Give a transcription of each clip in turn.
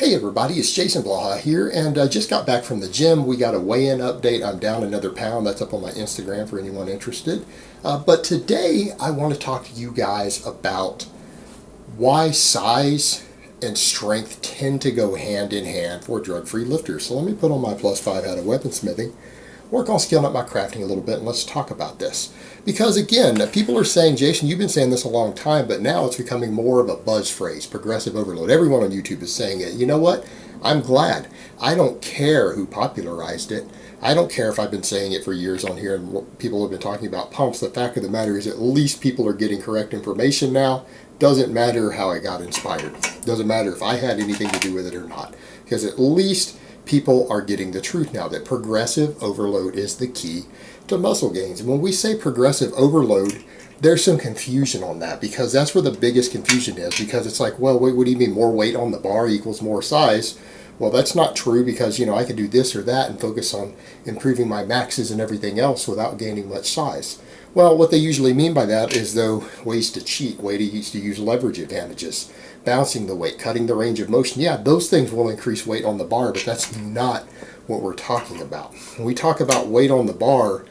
Hey everybody, it's Jason Blaha here, and I just got back from the gym. We got a weigh-in update. I'm down another pound. That's up on my Instagram for anyone interested. But today I want to talk to you guys about why size and strength tend to go hand in hand for drug-free lifters. So let me put on my +5 hat of weaponsmithing, work on scaling up my crafting a little bit, and let's talk about this. Because again, people are saying, Jason, you've been saying this a long time, but now it's becoming more of a buzz phrase, progressive overload. Everyone on YouTube is saying it. You know what? I'm glad. I don't care who popularized it. I don't care if I've been saying it for years on here and people have been talking about pumps. The fact of the matter is at least people are getting correct information now. Doesn't matter how I got inspired. Doesn't matter if I had anything to do with it or not. Because at least people are getting the truth now that progressive overload is the key to muscle gains. And when we say progressive overload, there's some confusion on that because that's where the biggest confusion is, because it's like, well, wait, what do you mean more weight on the bar equals more size? Well, that's not true because, I can do this or that and focus on improving my maxes and everything else without gaining much size. Well, what they usually mean by that is, though, ways to cheat, ways to use leverage advantages, bouncing the weight, cutting the range of motion. Yeah, those things will increase weight on the bar, but that's not what we're talking about. When we talk about weight on the bar,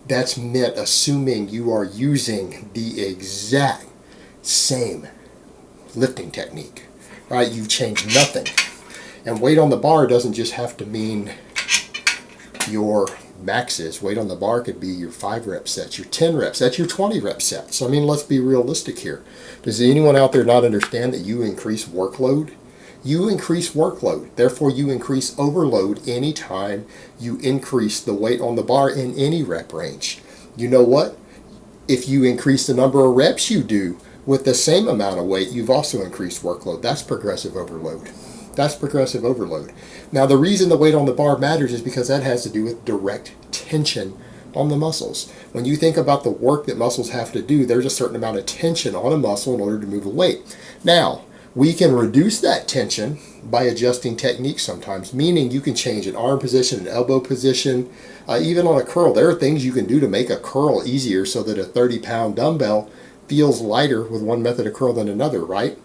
that's meant assuming you are using the exact same lifting technique, right? You've changed nothing. And weight on the bar doesn't just have to mean your maxes. Weight on the bar could be your 5 rep sets, your 10 rep sets, your 20 rep sets. I mean, let's be realistic here. Does anyone out there not understand that you increase workload? You increase workload, therefore you increase overload anytime you increase the weight on the bar in any rep range. You know what? If you increase the number of reps you do with the same amount of weight, you've also increased workload. That's progressive overload. That's progressive overload. Now, the reason the weight on the bar matters is because that has to do with direct tension on the muscles. When you think about the work that muscles have to do, there's a certain amount of tension on a muscle in order to move a weight. Now, we can reduce that tension by adjusting technique sometimes, meaning you can change an arm position, an elbow position, even on a curl. There are things you can do to make a curl easier so that a 30-pound dumbbell feels lighter with one method of curl than another, right?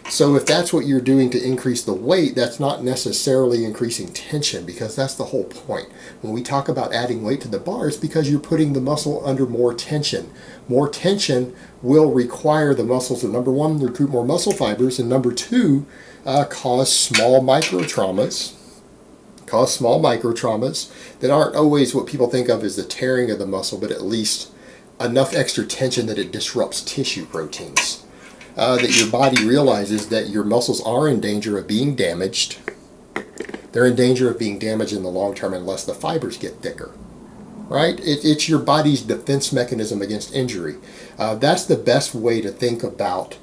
So if that's what you're doing to increase the weight, that's not necessarily increasing tension, because that's the whole point. When we talk about adding weight to the bar, it's because you're putting the muscle under more tension. More tension will require the muscles to, number one, recruit more muscle fibers, and number two, cause small micro traumas that aren't always what people think of as the tearing of the muscle, but at least enough extra tension that it disrupts tissue proteins. That your body realizes that your muscles are in danger of being damaged. They're in danger of being damaged in the long term unless the fibers get thicker, right? It's your body's defense mechanism against injury. That's the best way to think about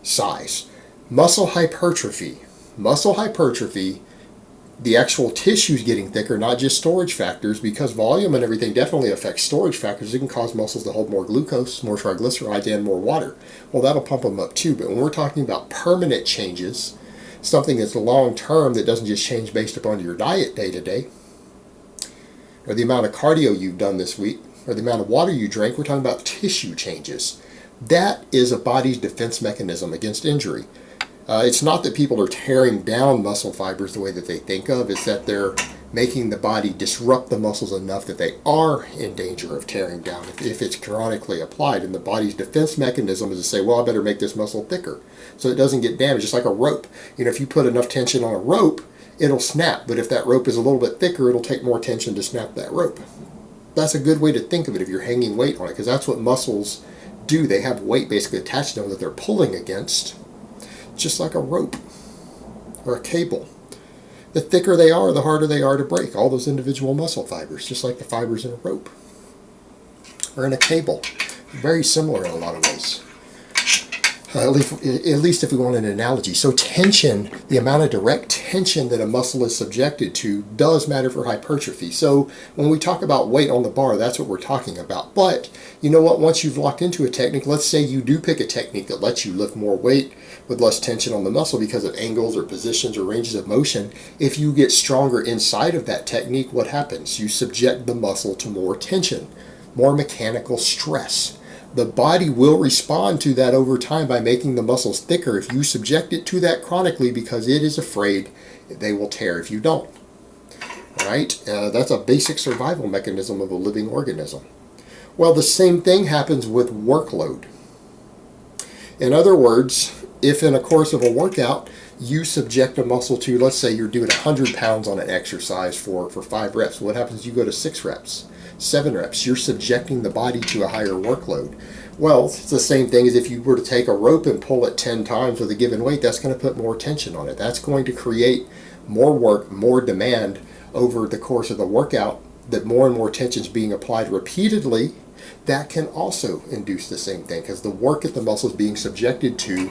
size. Muscle hypertrophy, the actual tissue's getting thicker, not just storage factors, because volume and everything definitely affects storage factors. It can cause muscles to hold more glucose, more triglycerides, and more water. Well, that'll pump them up too. But when we're talking about permanent changes, something that's long term that doesn't just change based upon your diet day to day, or the amount of cardio you've done this week, or the amount of water you drank, we're talking about tissue changes. That is a body's defense mechanism against injury. It's not that people are tearing down muscle fibers the way that they think of. It's that they're making the body disrupt the muscles enough that they are in danger of tearing down if it's chronically applied. And the body's defense mechanism is to say, well, I better make this muscle thicker so it doesn't get damaged. Just like a rope. If you put enough tension on a rope, it'll snap. But if that rope is a little bit thicker, it'll take more tension to snap that rope. That's a good way to think of it if you're hanging weight on it, because that's what muscles do. They have weight basically attached to them that they're pulling against, just like a rope or a cable. The thicker they are, the harder they are to break. All those individual muscle fibers, just like the fibers in a rope or in a cable. Very similar in a lot of ways. At least if we want an analogy. So tension, the amount of direct tension that a muscle is subjected to, does matter for hypertrophy. So when we talk about weight on the bar, that's what we're talking about. But you know what? Once you've locked into a technique, let's say you do pick a technique that lets you lift more weight with less tension on the muscle because of angles or positions or ranges of motion. If you get stronger inside of that technique, what happens? You subject the muscle to more tension, more mechanical stress. The body will respond to that over time by making the muscles thicker if you subject it to that chronically, because it is afraid they will tear if you don't. Right? That's a basic survival mechanism of a living organism. Well, the same thing happens with workload. In other words, if in a course of a workout you subject a muscle to, let's say you're doing 100 pounds on an exercise for 5 reps, what happens? You go to 6 reps, 7 reps. You're subjecting the body to a higher workload. Well, it's the same thing as if you were to take a rope and pull it 10 times with a given weight. That's going to put more tension on it. That's going to create more work, more demand over the course of the workout, that more and more tension is being applied repeatedly. That can also induce the same thing, because the work that the muscle is being subjected to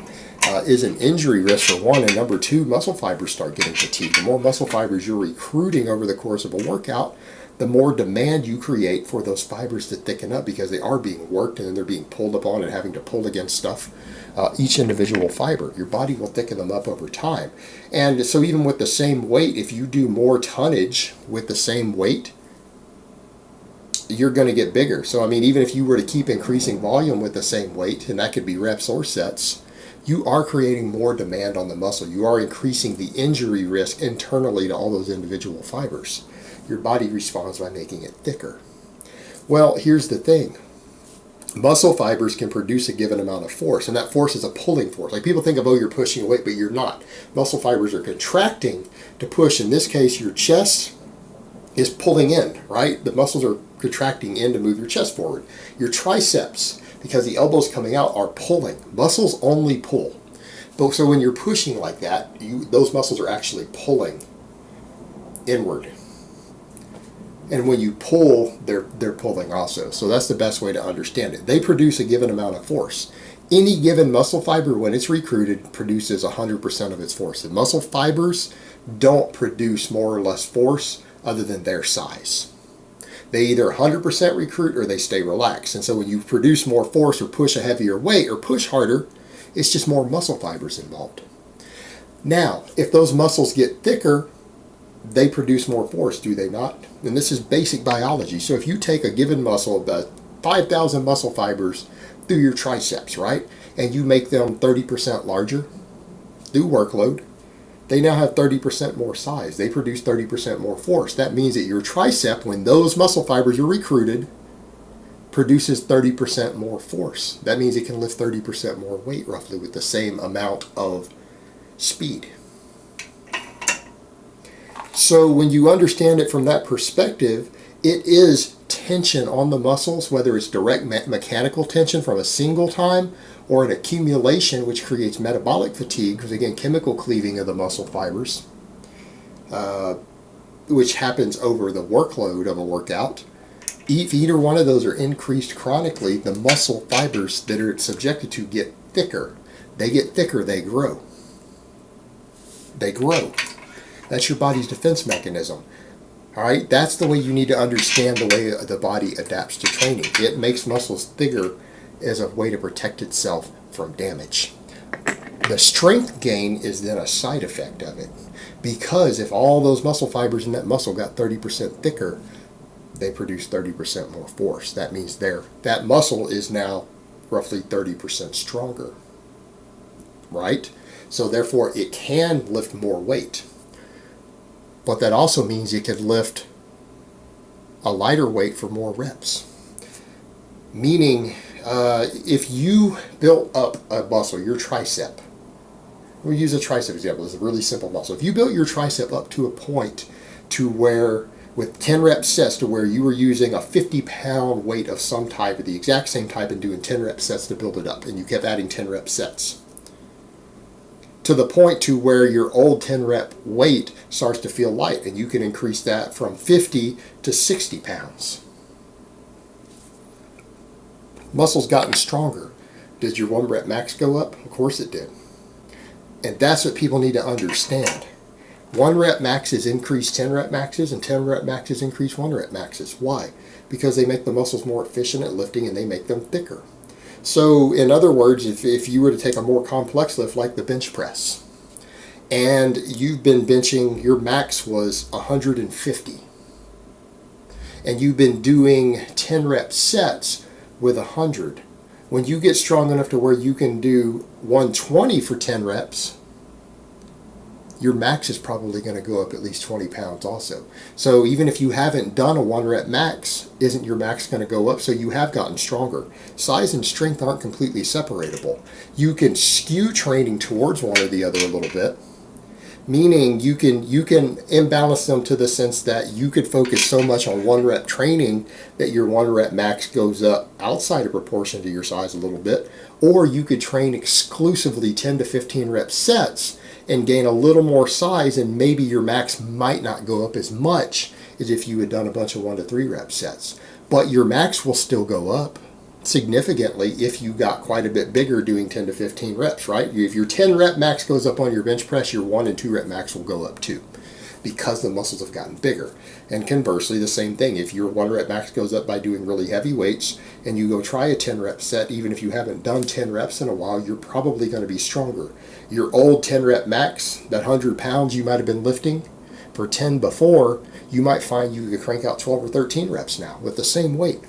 is an injury risk for one, and number two, muscle fibers start getting fatigued. The more muscle fibers you're recruiting over the course of a workout, the more demand you create for those fibers to thicken up, because they are being worked and then they're being pulled upon and having to pull against stuff. Each individual fiber, your body will thicken them up over time. And so even with the same weight, if you do more tonnage with the same weight, you're going to get bigger. So I mean, even if you were to keep increasing volume with the same weight, and that could be reps or sets, you are creating more demand on the muscle. You are increasing the injury risk internally to all those individual fibers. Your body responds by making it thicker. Well, here's the thing. Muscle fibers can produce a given amount of force, and that force is a pulling force. Like, people think of, oh, you're pushing a weight, but you're not. Muscle fibers are contracting to push. In this case, your chest is pulling in, right? The muscles are contracting in to move your chest forward. Your triceps, because the elbow's coming out, are pulling. Muscles only pull. But so when you're pushing like that, those muscles are actually pulling inward. And when you pull, they're pulling also. So that's the best way to understand it. They produce a given amount of force. Any given muscle fiber, when it's recruited, produces 100% of its force. And muscle fibers don't produce more or less force other than their size. They either 100% recruit or they stay relaxed. And so when you produce more force or push a heavier weight or push harder, it's just more muscle fibers involved. Now, if those muscles get thicker, they produce more force, do they not? And this is basic biology. So if you take a given muscle, about 5,000 muscle fibers through your triceps, right? And you make them 30% larger through workload, they now have 30% more size. They produce 30% more force. That means that your tricep, when those muscle fibers are recruited, produces 30% more force. That means it can lift 30% more weight roughly with the same amount of speed. So when you understand it from that perspective, it is tension on the muscles, whether it's direct mechanical tension from a single time or an accumulation, which creates metabolic fatigue, because again, chemical cleaving of the muscle fibers, which happens over the workload of a workout. If either one of those are increased chronically, the muscle fibers that are subjected to get thicker. They get thicker, they grow. They grow. That's your body's defense mechanism. All right, that's the way you need to understand the way the body adapts to training. It makes muscles thicker as a way to protect itself from damage. The strength gain is then a side effect of it, because if all those muscle fibers in that muscle got 30% thicker, they produce 30% more force. That means that muscle is now roughly 30% stronger, right? So therefore, it can lift more weight. But that also means it could lift a lighter weight for more reps. Meaning, if you built up a muscle, your tricep, we'll use a tricep example, it's a really simple muscle. If you built your tricep up to a point to where, with 10 rep sets, to where you were using a 50-pound weight of some type, or the exact same type, and doing 10 rep sets to build it up, and you kept adding 10 rep sets, to the point to where your old 10 rep weight starts to feel light, and you can increase that from 50 to 60 pounds. Muscle's gotten stronger. Did your 1 rep max go up? Of course it did. And that's what people need to understand. 1 rep maxes increase 10 rep maxes, and 10 rep maxes increase 1 rep maxes. Why? Because they make the muscles more efficient at lifting, and they make them thicker. So in other words, if you were to take a more complex lift like the bench press, and you've been benching, your max was 150, and you've been doing 10 rep sets with 100, When you get strong enough to where you can do 120 for 10 reps, your max is probably going to go up at least 20 pounds also. So even if you haven't done a 1 rep max, isn't your max going to go up? So you have gotten stronger. Size and strength aren't completely separable. You can skew training towards one or the other a little bit, meaning you can imbalance them to the sense that you could focus so much on 1 rep training that your 1 rep max goes up outside of proportion to your size a little bit, or you could train exclusively 10 to 15 rep sets and gain a little more size, and maybe your max might not go up as much as if you had done a bunch of 1 to 3 rep sets. But your max will still go up significantly if you got quite a bit bigger doing 10 to 15 reps, right? If your 10 rep max goes up on your bench press, your 1 and 2 rep max will go up too, because the muscles have gotten bigger. And conversely, the same thing. If your 1 rep max goes up by doing really heavy weights and you go try a 10 rep set, even if you haven't done 10 reps in a while, you're probably going to be stronger. Your old 10 rep max, that 100 pounds you might have been lifting for 10 before, you might find you could crank out 12 or 13 reps now with the same weight.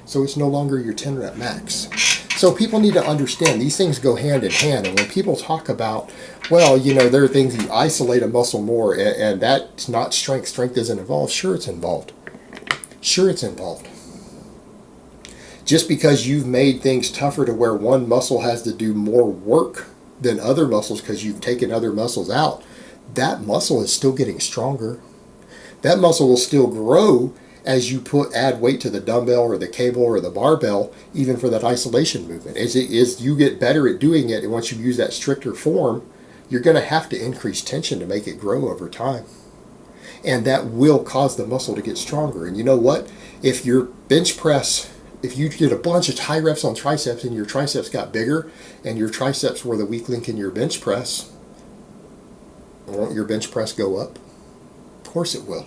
So it's no longer your 10 rep max. So people need to understand these things go hand in hand. And when people talk about, well, there are things you isolate a muscle more and that's not strength. Strength isn't involved. Sure, it's involved. Sure, it's involved. Just because you've made things tougher to where one muscle has to do more work than other muscles because you've taken other muscles out, that muscle is still getting stronger. That muscle will still grow as you add weight to the dumbbell or the cable or the barbell, even for that isolation movement. As you get better at doing it, and once you use that stricter form, you're going to have to increase tension to make it grow over time. And that will cause the muscle to get stronger. And you know what? If your bench press, if you did a bunch of high reps on triceps and your triceps got bigger and your triceps were the weak link in your bench press, won't your bench press go up? Of course it will.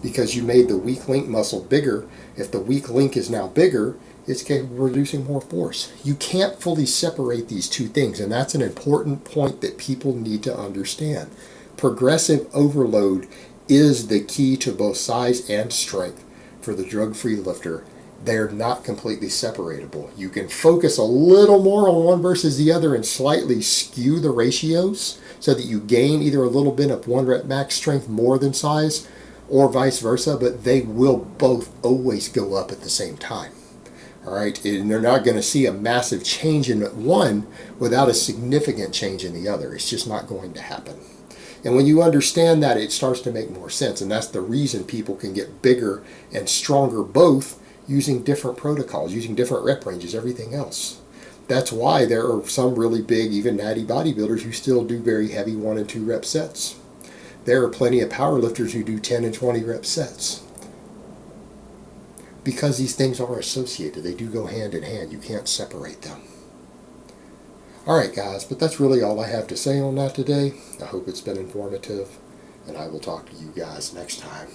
Because you made the weak link muscle bigger. If the weak link is now bigger, it's capable of producing more force. You can't fully separate these two things, and that's an important point that people need to understand. Progressive overload is the key to both size and strength for the drug-free lifter. They're not completely separable. You can focus a little more on one versus the other and slightly skew the ratios so that you gain either a little bit of 1 rep max strength more than size, or vice versa, but they will both always go up at the same time. All right, and they're not going to see a massive change in one without a significant change in the other. It's just not going to happen. And when you understand that, it starts to make more sense, and that's the reason people can get bigger and stronger both using different protocols, using different rep ranges, everything else. That's why there are some really big, even natty bodybuilders who still do very heavy 1 and 2 rep sets. There are plenty of powerlifters who do 10 and 20 rep sets. Because these things are associated. They do go hand in hand. You can't separate them. Alright guys, but that's really all I have to say on that today. I hope it's been informative, and I will talk to you guys next time.